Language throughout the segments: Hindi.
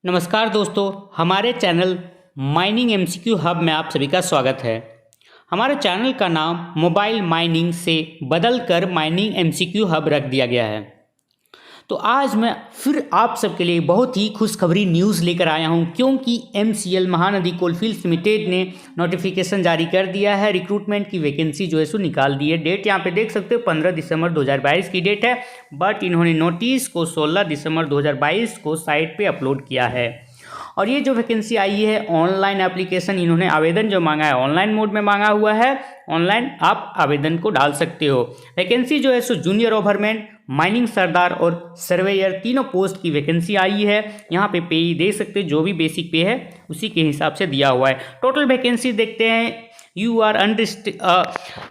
नमस्कार दोस्तों, हमारे चैनल माइनिंग एमसीक्यू हब में आप सभी का स्वागत है। हमारे चैनल का नाम मोबाइल माइनिंग से बदलकर माइनिंग एमसीक्यू हब रख दिया गया है। तो आज मैं फिर आप सबके लिए बहुत ही खुशखबरी न्यूज़ लेकर आया हूं, क्योंकि एमसीएल महानदी कोलफील्ड्स लिमिटेड ने नोटिफिकेशन जारी कर दिया है। रिक्रूटमेंट की वैकेंसी जो है सो निकाल दी है। डेट यहाँ पे देख सकते हो 15 दिसंबर 2022 की डेट है, बट इन्होंने नोटिस को 16 दिसंबर 2022 को साइट पे अपलोड किया है। और ये जो वैकेंसी आई है, ऑनलाइन एप्लीकेशन इन्होंने आवेदन जो मांगा है ऑनलाइन मोड में मांगा हुआ है। ऑनलाइन आप आवेदन को डाल सकते हो। वैकेंसी जो है सो जूनियर ओवरमैन, माइनिंग सरदार और सर्वेयर तीनों पोस्ट की वैकेंसी आई है। यहाँ पे पे देख सकते हो, जो भी बेसिक पे है उसी के हिसाब से दिया हुआ है। टोटल वैकेंसी देखते हैं। यू आर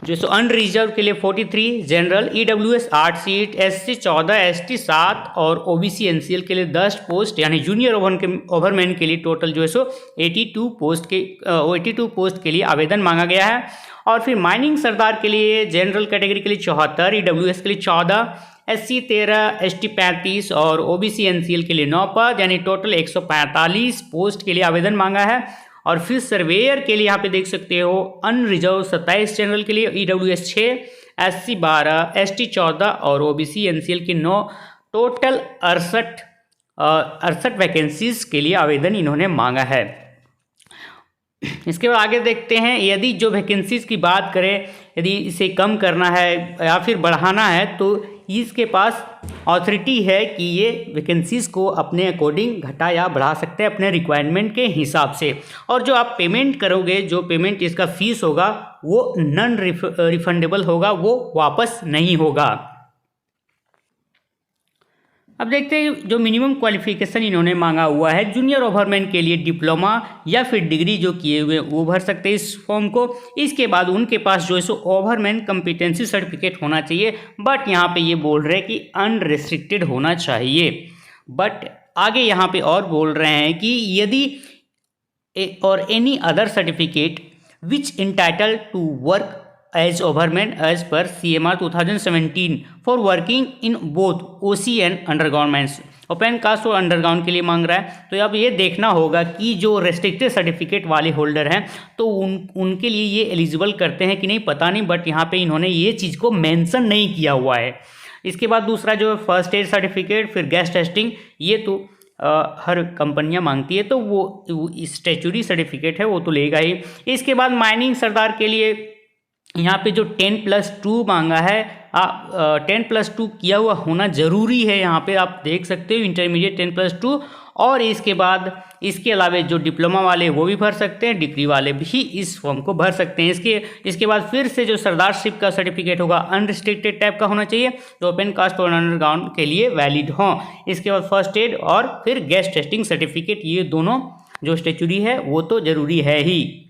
जो सो अनरिजर्व के लिए 43, general EWS 8 seat, SC 14, ST 7 और OBC NCL के लिए 10 पोस्ट, यानी जूनियर ओवरमैन के लिए टोटल जो है सो 82 पोस्ट के लिए आवेदन मांगा गया है। और फिर माइनिंग सरदार के लिए जनरल कैटेगरी के लिए 74, EWS के लिए 14, SC 13, ST 35 और OBC NCL के लिए 9 पद, यानी टोटल 145 पोस्ट के लिए आवेदन मांगा है। और फिर सर्वेयर के लिए यहाँ पे देख सकते हो अनरिजर्व 27, जनरल के लिए EWS 6, SC 12, ST 14 और OBC NCL के 9, टोटल 68 वैकेंसीज के लिए आवेदन इन्होंने मांगा है। इसके बाद आगे देखते हैं, यदि जो वैकेंसीज की बात करें, यदि इसे कम करना है या फिर बढ़ाना है तो इसके पास अथॉरिटी है कि ये वैकेंसीज को अपने अकॉर्डिंग घटा या बढ़ा सकते हैं अपने रिक्वायरमेंट के हिसाब से। और जो आप पेमेंट करोगे, जो पेमेंट इसका फीस होगा वो नॉन रिफंडेबल होगा, वो वापस नहीं होगा। अब देखते हैं जो मिनिमम क्वालिफिकेशन इन्होंने मांगा हुआ है। जूनियर ओवरमैन के लिए डिप्लोमा या फिर डिग्री जो किए हुए वो भर सकते हैं इस फॉर्म को। इसके बाद उनके पास जो है सो ओवरमैन कम्पिटेंसी सर्टिफिकेट होना चाहिए, बट यहाँ पे ये बोल रहे हैं कि अनरिस्ट्रिक्टेड होना चाहिए। बट आगे यहाँ पे और बोल रहे हैं कि यदि और any other certificate which entitle to work as overman as per CMR 2017 for working in both OC and underground mines. Open cast और अंडरग्राउंड के लिए मांग रहा है। तो अब ये देखना होगा कि जो रेस्ट्रिक्टेड सर्टिफिकेट वाले होल्डर हैं तो उनके लिए ये एलिजिबल करते हैं कि नहीं, पता नहीं, बट यहाँ पे इन्होंने ये चीज़ को मेंशन नहीं किया हुआ है। इसके बाद दूसरा जो फर्स्ट एड सर्टिफिकेट, फिर गैस टेस्टिंग, ये तो हर कंपनियां मांगती है, तो वो स्टैच्यूटरी सर्टिफिकेट है वो तो लेगा ही। इसके बाद माइनिंग सरदार के लिए यहाँ पे जो 10+2 मांगा है, 10+2 किया हुआ होना ज़रूरी है। यहाँ पे आप देख सकते हो इंटरमीडिएट 10+2। और इसके बाद इसके अलावा जो डिप्लोमा वाले वो भी भर सकते हैं, डिग्री वाले भी इस फॉर्म को भर सकते हैं। इसके बाद फिर से जो सरदारशिप का सर्टिफिकेट होगा अनरिस्ट्रिक्टेड टाइप का होना चाहिए, जो ओपन कास्ट और अंडरग्राउंड के लिए वैलिड हो। इसके बाद फर्स्ट एड और फिर गैस टेस्टिंग सर्टिफिकेट, ये दोनों जो स्टैच्यूटरी है वो तो ज़रूरी है ही।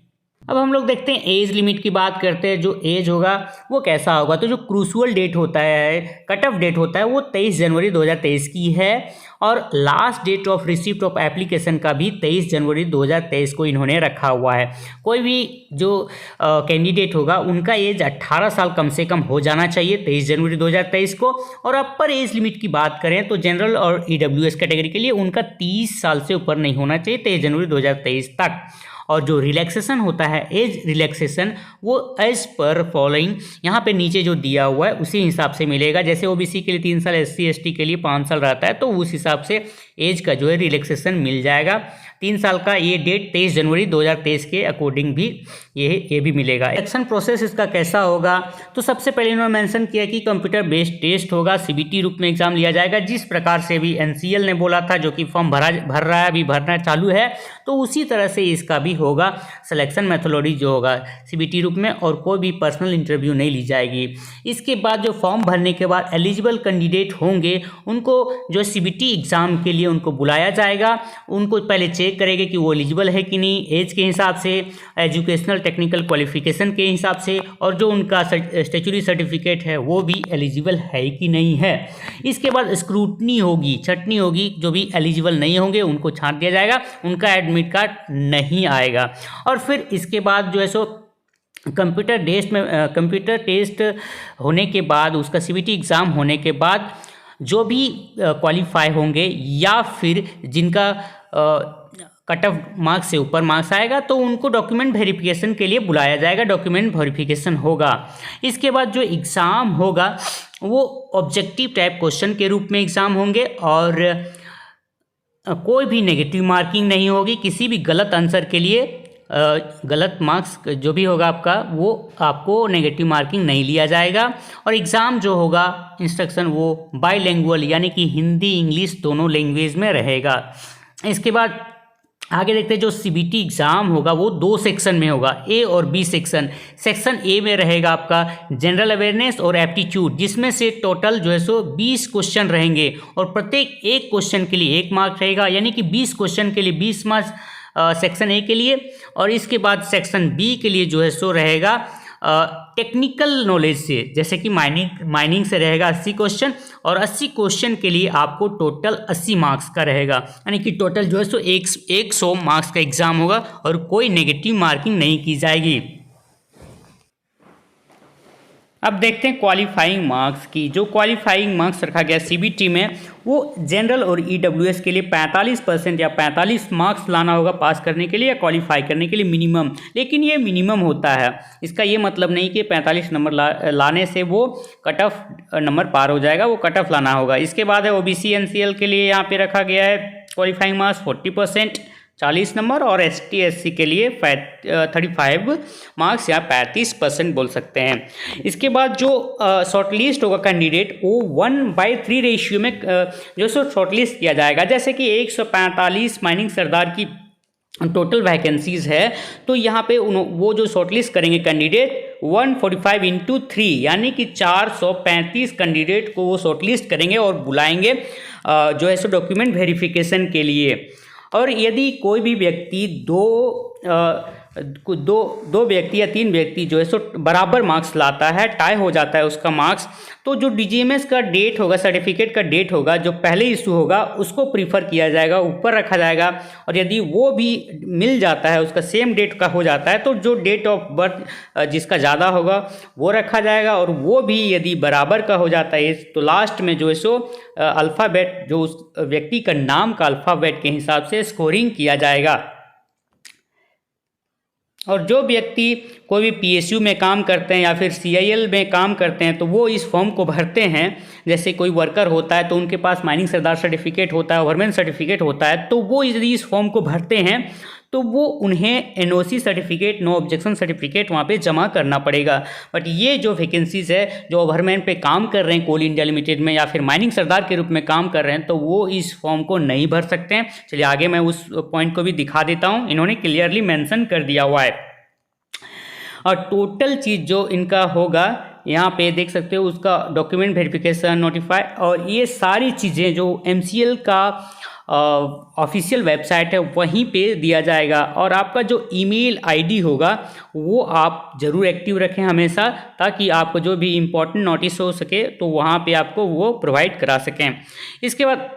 अब हम लोग देखते हैं एज लिमिट की बात करते हैं। जो एज होगा वो कैसा होगा, तो जो क्रूशुअल डेट होता है, कट ऑफ डेट होता है, वो 23 जनवरी 2023 की है। और last date of receipt of application का भी 23 जनवरी 2023 को इन्होंने रखा हुआ है। कोई भी जो कैंडिडेट होगा उनका एज 18 साल कम से कम हो जाना चाहिए 23 जनवरी 2023 को। और अपर एज लिमिट की बात करें तो जनरल और EWS कैटेगरी के लिए उनका 30 साल से ऊपर नहीं होना चाहिए 23 जनवरी 2023 तक। और जो रिलैक्सेशन होता है, एज रिलैक्सेशन, वो एज पर फॉलोइंग यहाँ पे नीचे जो दिया हुआ है उसी हिसाब से मिलेगा। जैसे OBC के लिए 3 साल, SC ST के लिए 5 साल रहता है, तो उस हिसाब से एज का जो है रिलैक्सेशन मिल जाएगा 3 साल का। ये डेट 23 जनवरी 2023 के अकॉर्डिंग भी ये भी मिलेगा। इलेक्शन प्रोसेस इसका कैसा होगा, तो सबसे पहले इन्होंने मेंशन किया कि कंप्यूटर बेस्ड टेस्ट होगा, CBT रूप में एग्जाम लिया जाएगा, जिस प्रकार से भी NCL ने बोला था, जो कि फॉर्म भर रहा है, अभी भरना चालू है, तो उसी तरह से इसका भी होगा। सिलेक्शन मेथोडोलॉजी जो होगा CBT रूप में, और कोई भी पर्सनल इंटरव्यू नहीं ली जाएगी। इसके बाद जो फॉर्म भरने के बाद एलिजिबल कैंडिडेट होंगे उनको जो CBT एग्ज़ाम के लिए उनको बुलाया जाएगा। उनको पहले चेक करेंगे कि वो एलिजिबल है कि नहीं, एज के हिसाब से, एजुकेशनल टेक्निकल क्वालिफिकेशन के हिसाब से, और जो उनका स्टैच्यूटरी सर्टिफिकेट है वो भी एलिजिबल है कि नहीं है। इसके बाद स्क्रूटनी होगी, छटनी होगी, जो भी एलिजिबल नहीं होंगे उनको छांट दिया जाएगा, उनका एडमिट कार्ड नहीं आएगा। और फिर इसके बाद जो है सो कंप्यूटर टेस्ट होने के बाद, उसका CBT एग्ज़ाम होने के बाद जो भी क्वालिफाई होंगे या फिर जिनका कट ऑफ मार्क्स से ऊपर मार्क्स आएगा तो उनको डॉक्यूमेंट वेरिफिकेशन के लिए बुलाया जाएगा, डॉक्यूमेंट वेरिफिकेशन होगा। इसके बाद जो एग्ज़ाम होगा वो ऑब्जेक्टिव टाइप क्वेश्चन के रूप में एग्ज़ाम होंगे और कोई भी नेगेटिव मार्किंग नहीं होगी। किसी भी गलत आंसर के लिए गलत मार्क्स जो भी होगा आपका वो आपको नेगेटिव मार्किंग नहीं लिया जाएगा। और एग्ज़ाम जो होगा इंस्ट्रक्शन वो बाईलैंग्वेज यानी कि हिंदी इंग्लिश दोनों लैंग्वेज में रहेगा। इसके बाद आगे देखते हैं जो सीबीटी एग्ज़ाम होगा वो 2 सेक्शन में होगा, ए और बी सेक्शन। सेक्शन ए में रहेगा आपका जनरल अवेयरनेस और एप्टीट्यूड, जिसमें से टोटल जो है सो 20 क्वेश्चन रहेंगे और प्रत्येक एक क्वेश्चन के लिए 1 मार्क रहेगा, यानी कि 20 क्वेश्चन के लिए 20 मार्क्स सेक्शन ए के लिए। और इसके बाद सेक्शन बी के लिए जो है सो रहेगा टेक्निकल नॉलेज से, जैसे कि माइनिंग से रहेगा 80 क्वेश्चन और 80 क्वेश्चन के लिए आपको टोटल 80 मार्क्स का रहेगा, यानी कि टोटल जो है सो 100 मार्क्स का एग्ज़ाम होगा और कोई नेगेटिव मार्किंग नहीं की जाएगी। अब देखते हैं क्वालिफाइंग मार्क्स की। जो क्वालिफाइंग मार्क्स रखा गया सीबीटी में वो जनरल और ईडब्ल्यूएस के लिए 45% या 45 मार्क्स लाना होगा पास करने के लिए या क्वालिफाई करने के लिए मिनिमम, लेकिन ये मिनिमम होता है। इसका ये मतलब नहीं कि 45 नंबर लाने से वो कट ऑफ नंबर पार हो जाएगा, वो कट ऑफ लाना होगा। इसके बाद है ओबीसी एनसीएल के लिए यहाँ पे रखा गया है क्वालिफाइंग मार्क्स 40% 40 नंबर और एसटी एससी के लिए 35 मार्क्स या 35% बोल सकते हैं। इसके बाद जो शॉर्टलिस्ट होगा कैंडिडेट वो 1/3 रेशियो में जो सो शॉर्टलिस्ट किया जाएगा। जैसे कि 145 माइनिंग सरदार की टोटल वैकेंसीज है तो यहाँ पे वो जो शॉर्टलिस्ट करेंगे कैंडिडेट 145 × 3 यानी कि 435 कैंडिडेट को वो शॉर्टलिस्ट करेंगे और बुलाएंगे जो है सो डॉक्यूमेंट वेरिफिकेशन के लिए। और यदि कोई भी व्यक्ति दो व्यक्ति या 3 व्यक्ति जो है सो बराबर मार्क्स लाता है, टाई हो जाता है उसका मार्क्स, तो जो डीजीएमएस का डेट होगा, सर्टिफिकेट का डेट होगा जो पहले इशू होगा उसको प्रीफर किया जाएगा, ऊपर रखा जाएगा। और यदि वो भी मिल जाता है, उसका सेम डेट का हो जाता है, तो जो डेट ऑफ बर्थ जिसका ज़्यादा होगा वो रखा जाएगा। और वो भी यदि बराबर का हो जाता है तो लास्ट में जो है सो अल्फ़ाबेट जो उस व्यक्ति का नाम का अल्फ़ाबेट के हिसाब से स्कोरिंग किया जाएगा। और जो व्यक्ति कोई भी पीएसयू में काम करते हैं या फिर सीआईएल में काम करते हैं तो वो इस फॉर्म को भरते हैं। जैसे कोई वर्कर होता है तो उनके पास माइनिंग सरदार सर्टिफिकेट होता है, ओवरमैन सर्टिफिकेट होता है, तो वो यदि इस फॉर्म को भरते हैं तो वो उन्हें NOC certificate, no objection certificate वहाँ पे जमा करना पड़ेगा। बट ये जो वैकेंसीज़ है जो ओवरमैन पे काम कर रहे हैं कोल इंडिया लिमिटेड में या फिर माइनिंग सरदार के रूप में काम कर रहे हैं तो वो इस फॉर्म को नहीं भर सकते हैं। चलिए आगे मैं उस पॉइंट को भी दिखा देता हूँ, इन्होंने क्लियरली मेंशन कर दिया हुआ है। और टोटल चीज़ जो इनका होगा यहाँ पे देख सकते हो, उसका डॉक्यूमेंट वेरिफिकेशन, नोटिफाई और ये सारी चीज़ें जो एमसीएल का ऑफिशियल वेबसाइट है वहीं पे दिया जाएगा। और आपका जो ईमेल आईडी होगा वो आप ज़रूर एक्टिव रखें हमेशा, ताकि आपको जो भी इम्पोर्टेंट नोटिस हो सके तो वहाँ पे आपको वो प्रोवाइड करा सकें। इसके बाद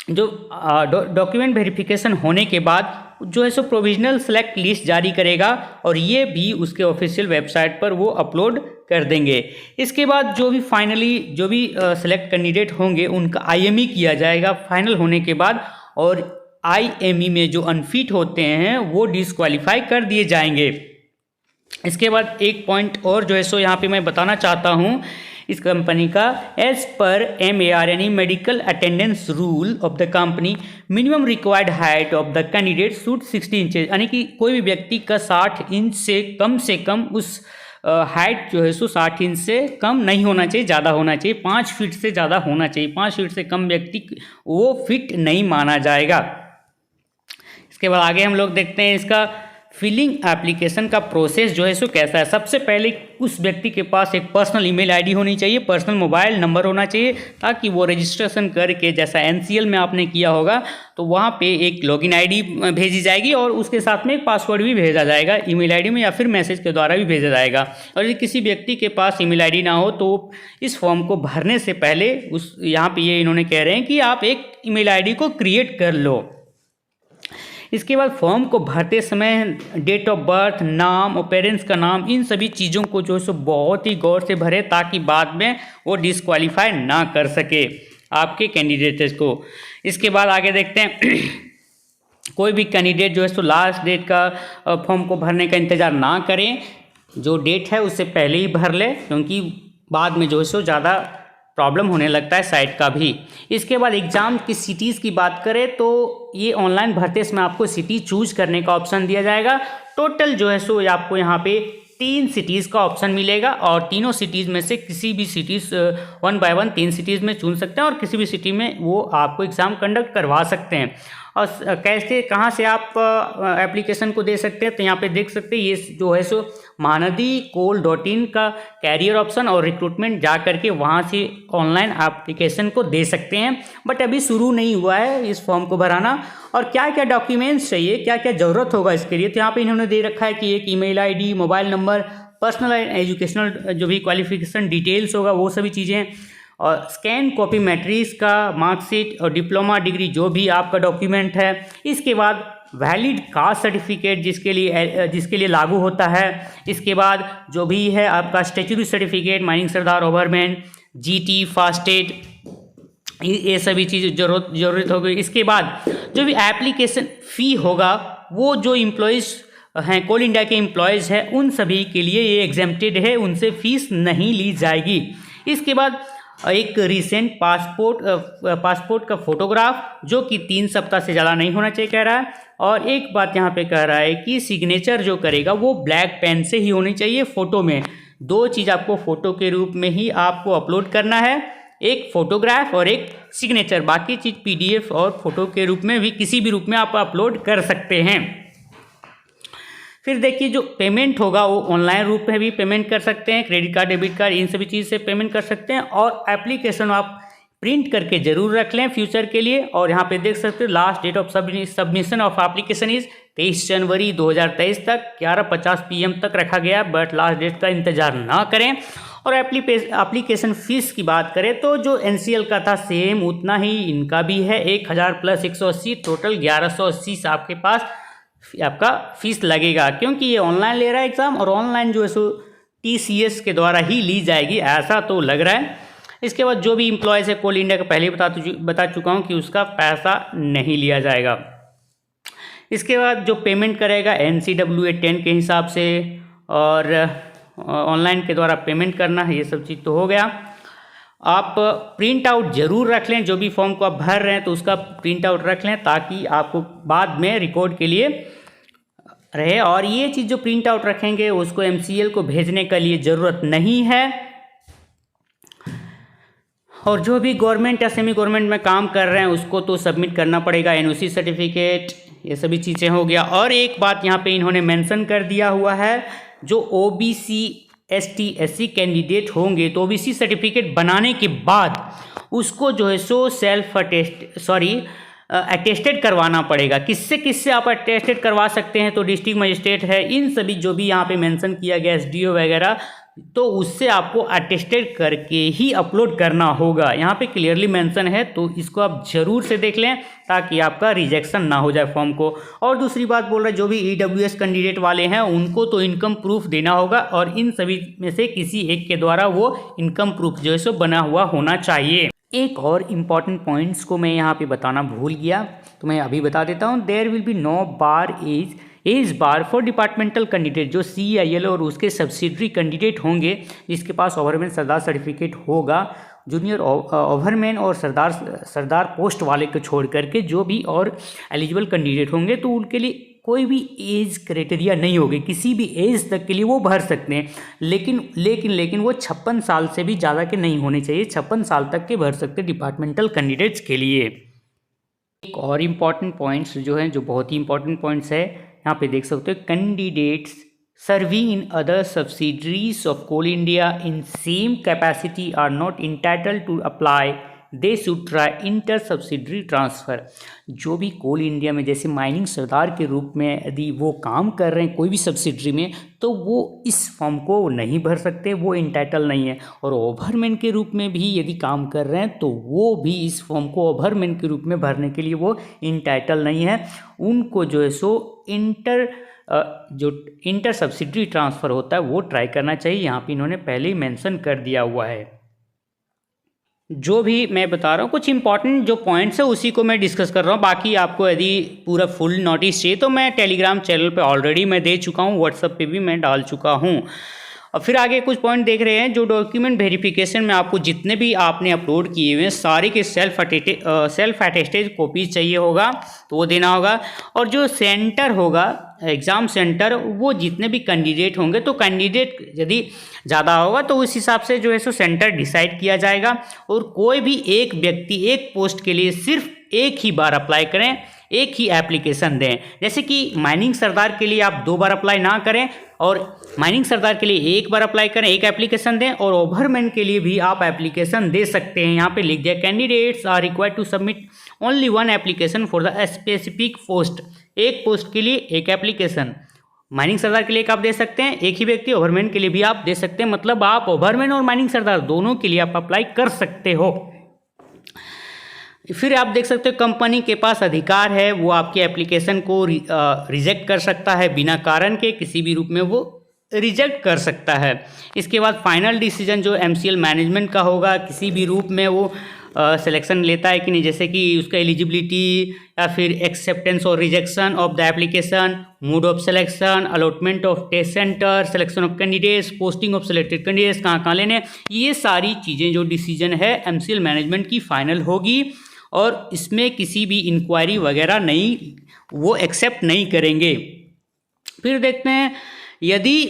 जो डॉक्यूमेंट वेरिफिकेशन होने के बाद जो है सो प्रोविजनल सेलेक्ट लिस्ट जारी करेगा और ये भी उसके ऑफिशियल वेबसाइट पर वो अपलोड कर देंगे। इसके बाद जो भी फाइनली जो भी सेलेक्ट कैंडिडेट होंगे उनका आईएमई किया जाएगा फाइनल होने के बाद, और आईएमई में जो अनफिट होते हैं वो डिस्क्वालीफाई कर दिए जाएंगे। इसके बाद एक पॉइंट और जो है सो यहाँ पे मैं बताना चाहता हूँ इस कंपनी का, एज पर MAR यानी medical attendance rule of the company, minimum required height of the candidate should 60 inches, यानी कि कोई भी व्यक्ति का 60 इंच से कम उस हाइट जो है सो 60 इंच से कम नहीं होना चाहिए, ज़्यादा होना चाहिए, 5 फीट से ज़्यादा होना चाहिए। 5 फीट से कम व्यक्ति वो फिट नहीं माना जाएगा। इसके बाद आगे हम लोग देखते हैं इसका फिलिंग एप्लीकेशन का प्रोसेस जो है सो कैसा है। सबसे पहले उस व्यक्ति के पास एक पर्सनल ईमेल आईडी होनी चाहिए, पर्सनल मोबाइल नंबर होना चाहिए, ताकि वो रजिस्ट्रेशन करके जैसा एनसीएल में आपने किया होगा तो वहाँ पे एक लॉगिन आईडी भेजी जाएगी और उसके साथ में एक पासवर्ड भी भेजा जाएगा ईमेल आईडी में, या फिर मैसेज के द्वारा भी भेजा जाएगा। और यदि किसी व्यक्ति के पास ईमेल आईडी ना हो तो इस फॉर्म को भरने से पहले उस यहाँ पे ये इन्होंने कह रहे हैं कि आप एक ईमेल आईडी को क्रिएट कर लो। इसके बाद फॉर्म को भरते समय डेट ऑफ बर्थ, नाम और पेरेंट्स का नाम, इन सभी चीज़ों को जो है सो बहुत ही गौर से भरे ताकि बाद में वो डिस्क्वालीफाई ना कर सके आपके कैंडिडेट्स को। इसके बाद आगे देखते हैं कोई भी कैंडिडेट जो है सो लास्ट डेट का फॉर्म को भरने का इंतज़ार ना करें, जो डेट है उससे पहले ही भर ले, क्योंकि बाद में जो है सो ज़्यादा प्रॉब्लम होने लगता है साइट का भी। इसके बाद एग्ज़ाम की सिटीज़ की बात करें तो ये ऑनलाइन भरते समय आपको सिटी चूज करने का ऑप्शन दिया जाएगा। टोटल जो है सो आपको यहाँ पे 3 सिटीज़ का ऑप्शन मिलेगा और तीनों सिटीज़ में से किसी भी सिटीज़ 1 बाय 1 3 सिटीज़ में चुन सकते हैं और किसी भी सिटी में वो आपको एग्ज़ाम कंडक्ट करवा सकते हैं। और कैसे कहाँ से आप एप्लीकेशन को दे सकते हैं, तो यहाँ पे देख सकते हैं ये जो है सो महानदी कोल.इन का कैरियर ऑप्शन और रिक्रूटमेंट जा करके वहाँ से ऑनलाइन एप्लीकेशन को दे सकते हैं। बट अभी शुरू नहीं हुआ है इस फॉर्म को भराना। और क्या क्या डॉक्यूमेंट्स चाहिए, क्या क्या ज़रूरत होगा इसके लिए, तो यहाँ पे इन्होंने दे रखा है कि एक email ID, mobile number, personal educational जो भी क्वालिफिकेशन डिटेल्स होगा वो सभी चीज़ें, और स्कैन कॉपी मैट्रिक्स का मार्कशीट और डिप्लोमा डिग्री जो भी आपका डॉक्यूमेंट है। इसके बाद वैलिड कास्ट सर्टिफिकेट जिसके लिए लागू होता है। इसके बाद जो भी है आपका स्टैट्यूटरी सर्टिफिकेट, माइनिंग सरदार, ओवरमैन, जीटी, फास्टेड, ये सभी चीज़ जरूरत होगी। इसके बाद जो भी एप्लीकेशन फ़ी होगा वो जो एम्प्लॉयज़ हैं, कोल इंडिया के एम्प्लॉयज़ हैं, उन सभी के लिए ये एग्जेम्प्टेड है, उनसे फ़ीस नहीं ली जाएगी। इसके बाद एक रिसेंट पासपोर्ट का फोटोग्राफ जो कि 3 सप्ताह से ज़्यादा नहीं होना चाहिए कह रहा है। और एक बात यहाँ पे कह रहा है कि सिग्नेचर जो करेगा वो ब्लैक पेन से ही होनी चाहिए फ़ोटो में। 2 चीज़ आपको फ़ोटो के रूप में ही आपको अपलोड करना है, एक फ़ोटोग्राफ और एक सिग्नेचर। बाकी चीज़ PDF और फोटो के रूप में भी किसी भी रूप में आप अपलोड कर सकते हैं। फिर देखिए जो पेमेंट होगा वो ऑनलाइन रूप में भी पेमेंट कर सकते हैं, क्रेडिट कार्ड, डेबिट कार्ड, इन सभी चीज़ से पेमेंट कर सकते हैं। और एप्लीकेशन आप प्रिंट करके ज़रूर रख लें फ्यूचर के लिए। और यहाँ पे देख सकते हो last date of submission of application is 23 January 2023 तक 11:50 PM तक रखा गया, बट लास्ट डेट का इंतज़ार ना करें। और एप्लीकेशन फ़ीस की बात करें तो जो NCL का था सेम उतना ही इनका भी है, 1000 + 180, टोटल 1180 से आपके पास आपका फ़ीस लगेगा, क्योंकि ये ऑनलाइन ले रहा है एग्ज़ाम और ऑनलाइन जो है सो TCS के द्वारा ही ली जाएगी, ऐसा तो लग रहा है। इसके बाद जो भी एम्प्लॉयज़ है कोल इंडिया का पहले बता चुका हूँ कि उसका पैसा नहीं लिया जाएगा। इसके बाद जो पेमेंट करेगा NCWA 10 के हिसाब से और ऑनलाइन के द्वारा पेमेंट करना है, ये सब चीज़ तो हो गया। आप प्रिंट आउट ज़रूर रख लें, जो भी फॉर्म को आप भर रहे हैं तो उसका प्रिंट आउट रख लें ताकि आपको बाद में रिकॉर्ड के लिए रहे। और ये चीज़ जो प्रिंट आउट रखेंगे उसको MCL को भेजने के लिए ज़रूरत नहीं है। और जो भी गवर्नमेंट या सेमी गवर्नमेंट में काम कर रहे हैं उसको तो सबमिट करना पड़ेगा, NOC सर्टिफिकेट, ये सभी चीज़ें हो गया। और एक बात यहाँ पे इन्होंने मेंशन कर दिया हुआ है, जो OBC ST SC कैंडिडेट होंगे तो OBC सर्टिफिकेट बनाने के बाद उसको जो है सो अटेस्टेड करवाना पड़ेगा। किससे आप अटेस्टेड करवा सकते हैं, तो डिस्ट्रिक्ट मजिस्ट्रेट है, इन सभी जो भी यहाँ पे मेंशन किया गया SDO वगैरह, तो उससे आपको अटेस्टेड करके ही अपलोड करना होगा। यहाँ पे क्लियरली मेंशन है, तो इसको आप ज़रूर से देख लें ताकि आपका रिजेक्शन ना हो जाए फॉर्म को। और दूसरी बात बोल रहे हैं जो भी EWS कैंडिडेट वाले हैं उनको तो इनकम प्रूफ देना होगा और इन सभी में से किसी एक के द्वारा वो इनकम प्रूफ जो है सो बना हुआ होना चाहिए। एक और इम्पॉर्टेंट पॉइंट्स को मैं यहाँ पे बताना भूल गया, तो मैं अभी बता देता हूँ। There will be no bar as bar for departmental candidate, जो CIL और उसके सब्सिडरी कैंडिडेट होंगे जिसके पास ओवरमैन सरदार सर्टिफिकेट होगा, जूनियर ओवरमैन और सरदार पोस्ट वाले को छोड़ करके जो भी और एलिजिबल कैंडिडेट होंगे तो उनके लिए कोई भी एज क्राइटेरिया नहीं होगी, किसी भी एज तक के लिए वो भर सकते हैं। लेकिन वो 56 साल से भी ज़्यादा के नहीं होने चाहिए, 56 साल तक के भर सकते डिपार्टमेंटल कैंडिडेट्स के लिए। एक और इम्पॉर्टेंट पॉइंट्स जो हैं, जो बहुत ही इंपॉर्टेंट पॉइंट्स है, यहाँ पे देख सकते हो, candidates serving in other subsidiaries of Coal India in same capacity are not entitled to apply, they should try inter subsidiary transfer। जो भी कोल इंडिया में जैसे माइनिंग सरदार के रूप में यदि वो काम कर रहे हैं कोई भी सब्सिडरी में, तो वो इस फॉर्म को नहीं भर सकते, वो इंटाइटल नहीं है। और ओवरमैन के रूप में भी यदि काम कर रहे हैं तो वो भी इस फॉर्म को ओवरमैन के रूप में भरने के लिए वो इंटाइटल नहीं है। उनको जो है सो इंटर सब्सिडरी ट्रांसफ़र होता है वो ट्राई करना चाहिए। यहाँ पे इन्होंने पहले ही मेंशन कर दिया हुआ है। जो भी मैं बता रहा हूँ कुछ इंपॉर्टेंट जो पॉइंट्स है उसी को मैं डिस्कस कर रहा हूँ। बाकी आपको यदि पूरा फुल नोटिस चाहिए तो मैं टेलीग्राम चैनल पे ऑलरेडी मैं दे चुका हूँ, व्हाट्सएप पे भी मैं डाल चुका हूँ। और फिर आगे कुछ पॉइंट देख रहे हैं, जो डॉक्यूमेंट वेरिफिकेशन में आपको जितने भी आपने अपलोड किए हुए हैं सारे के सेल्फ अटेस्टेड कॉपी चाहिए होगा तो वो देना होगा। और जो सेंटर होगा एग्ज़ाम सेंटर, वो जितने भी कैंडिडेट होंगे तो कैंडिडेट यदि ज़्यादा होगा तो उस हिसाब से जो है सो सेंटर डिसाइड किया जाएगा। और कोई भी एक व्यक्ति एक पोस्ट के लिए सिर्फ एक ही बार अप्लाई करें, एक ही एप्लीकेशन दें। जैसे कि माइनिंग सरदार के लिए आप 2 बार अप्लाई ना करें और माइनिंग सरदार के लिए 1 बार अप्लाई करें, एक एप्लीकेशन दें। और ओवरमैन के लिए भी आप एप्लीकेशन दे सकते हैं। यहाँ पे लिख दिया candidates are required to submit only 1 application for the specific post. एक पोस्ट के लिए एक एप्लीकेशन। माइनिंग सरदार के लिए एक आप दे सकते हैं, एक ही व्यक्ति। ओवरमैन के लिए भी आप दे सकते हैं, मतलब आप ओवरमैन और माइनिंग सरदार दोनों के लिए आप अप्लाई कर सकते हो। फिर आप देख सकते हो कंपनी के पास अधिकार है, वो आपकी एप्लीकेशन को रिजेक्ट कर सकता है बिना कारण के, किसी भी रूप में वो रिजेक्ट कर सकता है। इसके बाद फाइनल डिसीजन जो MCL मैनेजमेंट का होगा, किसी भी रूप में वो सिलेक्शन लेता है कि नहीं, जैसे कि उसका एलिजिबिलिटी या फिर एक्सेप्टेंस और rejection of the application, mode of selection, allotment of test centre, selection of candidates, posting of selected candidates कहाँ लेने, ये सारी चीज़ें जो डिसीजन है MCL मैनेजमेंट की फाइनल होगी। और इसमें किसी भी इंक्वायरी वगैरह नहीं, वो एक्सेप्ट नहीं करेंगे। फिर देखते हैं यदि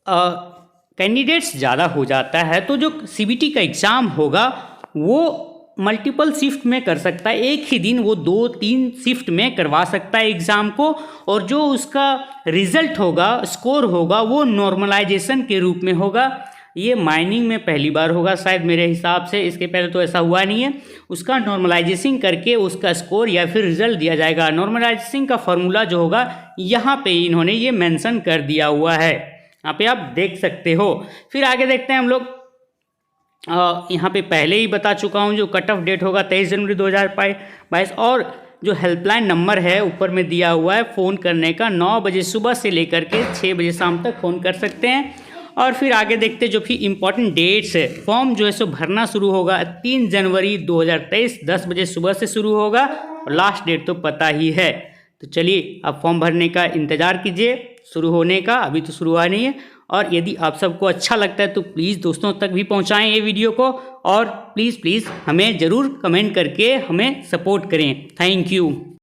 कैंडिडेट्स ज़्यादा हो जाता है तो जो CBT का एग्ज़ाम होगा वो मल्टीपल शिफ्ट में कर सकता है। एक ही दिन वो 2-3 शिफ्ट में करवा सकता है एग्ज़ाम को। और जो उसका रिज़ल्ट होगा, स्कोर होगा, वो नॉर्मलाइजेशन के रूप में होगा। ये माइनिंग में पहली बार होगा शायद मेरे हिसाब से, इसके पहले तो ऐसा हुआ नहीं है। उसका नॉर्मलाइजेशन करके उसका स्कोर या फिर रिजल्ट दिया जाएगा। नॉर्मलाइजेशन का फॉर्मूला जो होगा यहाँ पे इन्होंने ये मेंशन कर दिया हुआ है, यहाँ पे आप देख सकते हो। फिर आगे देखते हैं हम लोग, यहाँ पे पहले ही बता चुका हूँ जो कट ऑफ डेट होगा 23 जनवरी 2022। और जो हेल्पलाइन नंबर है ऊपर में दिया हुआ है फ़ोन करने का, 9 बजे सुबह से लेकर के 6 बजे शाम तक फ़ोन कर सकते हैं। और फिर आगे देखते जो भी इम्पोर्टेंट डेट्स है, फॉर्म जो है सो भरना शुरू होगा 3 जनवरी 2023 10 बजे सुबह से शुरू होगा। और लास्ट डेट तो पता ही है। तो चलिए आप फॉर्म भरने का इंतज़ार कीजिए शुरू होने का, अभी तो शुरू हुआ नहीं है। और यदि आप सबको अच्छा लगता है तो प्लीज़ दोस्तों तक भी पहुंचाएं ये वीडियो को। और प्लीज़ हमें ज़रूर कमेंट करके हमें सपोर्ट करें। Thank you.